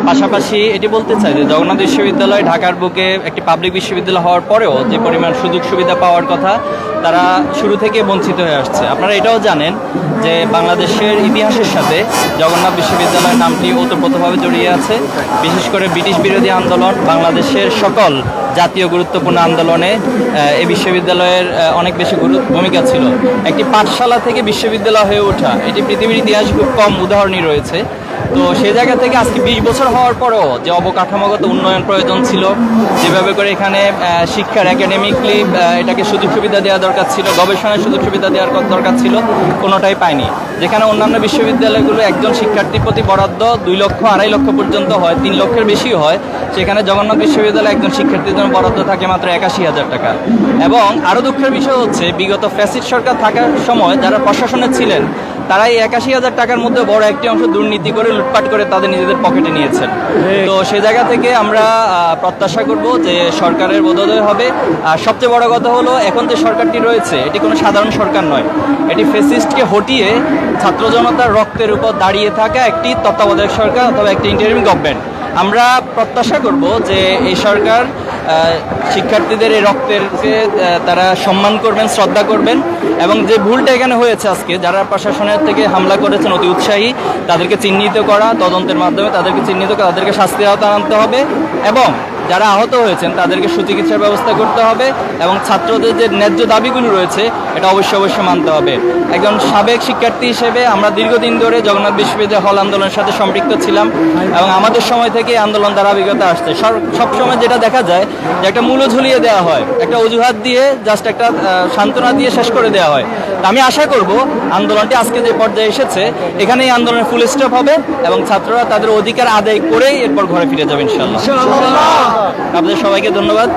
পাশাপাশি এটি বলতে চাই যে জগন্নাথ বিশ্ববিদ্যালয় ঢাকার বুকে একটি পাবলিক বিশ্ববিদ্যালয় হওয়ার পরেও যে পরিমাণ সুযোগ সুবিধা পাওয়ার কথা তারা শুরু থেকে বঞ্চিত হয়ে আসছে। আপনারা এটাও জানেন যে বাংলাদেশের ইতিহাসের সাথে জগন্নাথ বিশ্ববিদ্যালয়ের নামটি ওতপ্রোতভাবে জড়িয়ে আছে। বিশেষ করে ব্রিটিশ বিরোধী আন্দোলন, বাংলাদেশের সকল জাতীয় গুরুত্বপূর্ণ আন্দোলনে এই বিশ্ববিদ্যালয়ের অনেক বেশি ভূমিকা ছিল। একটি পাঠশালা থেকে বিশ্ববিদ্যালয় হয়ে ওঠা, এটি পৃথিবীর ইতিহাসে খুব কম উদাহরণই রয়েছে। তো সেই জায়গা থেকে আজকে 20 বছর হওয়ার পরও যে অবকাঠামোগত উন্নয়ন প্রয়োজন ছিল, যেভাবে করে এখানে শিক্ষার একাডেমিকলি এটাকে সুযোগ সুবিধা দেওয়া দরকার ছিল, গবেষণার সুযোগ সুবিধা দেওয়ার দরকার ছিল, কোনোটাই পায়নি। যেখানে অন্যান্য বিশ্ববিদ্যালয়গুলো একজন শিক্ষার্থীর প্রতি বরাদ্দ 2 লক্ষ 2.5 লক্ষ পর্যন্ত হয়, 3 লক্ষের বেশি হয়, সেখানে জগন্নাথ বিশ্ববিদ্যালয়ে একজন শিক্ষার্থীর জন্য বরাদ্দ থাকে মাত্র 81,000 টাকা। এবং আরও দুঃখের বিষয় হচ্ছে বিগত ফ্যাসিস্ট সরকার থাকার সময় যারা প্রশাসনে ছিলেন তারা এই 81,000 টাকার মধ্যে বড় একটি অংশ দুর্নীতি করে লুটপাট করে তাদের নিজেদের পকেটে নিয়েছেন। তো সে জায়গা থেকে আমরা প্রত্যাশা করব যে সরকারের বদোদয় হবে। আর সবচেয়ে বড় কথা হলো এখন যে সরকারটি রয়েছে এটি কোনো সাধারণ সরকার নয়, এটি ফ্যাসিস্টকে হটিয়ে ছাত্র জনতার রক্তের উপর দাঁড়িয়ে থাকা একটি তত্ত্বাবধায়ক সরকার অথবা একটি ইন্টারিম গভর্নমেন্ট। আমরা প্রত্যাশা করব যে এই সরকার শিক্ষার্থীদের এই রক্তেরকে তারা সম্মান করবেন, শ্রদ্ধা করবেন, এবং যে ভুলটা এখানে হয়েছে আজকে যারা প্রশাসনের থেকে হামলা করেছেন অতি উৎসাহী, তাদেরকে চিহ্নিত করা, তদন্তের মাধ্যমে তাদেরকে চিহ্নিত করে তাদেরকে শাস্তির আওতায় আনতে হবে, এবং যারা আহত হয়েছেন তাদেরকে সুচিকিৎসার ব্যবস্থা করতে হবে, এবং ছাত্রদের যে ন্যায্য দাবিগুলো রয়েছে এটা অবশ্যই মানতে হবে। একজন সাবেক শিক্ষার্থী হিসেবে আমরা দীর্ঘদিন ধরে জগন্নাথ বিশ্ববিদ্যালয় হল আন্দোলনের সাথে সম্পৃক্ত ছিলাম, এবং আমাদের সময় থেকে আন্দোলন ধারাবাহিকতা আসছে। সবসময় যেটা দেখা যায় যে একটা মূল্য ঝুলিয়ে দেওয়া হয়, একটা অজুহাত দিয়ে জাস্ট একটা সান্ত্বনা দিয়ে শেষ করে দেওয়া হয়। তো আমি আশা করব আন্দোলনটি আজকে যে পর্যায়ে এসেছে এখানেই আন্দোলনের ফুল স্টপ হবে এবং ছাত্ররা তাদের অধিকার আদায় করেই এরপর ঘরে ফিরে যাবে ইনশাআল্লাহ। আপনাদের সবাইকে ধন্যবাদ।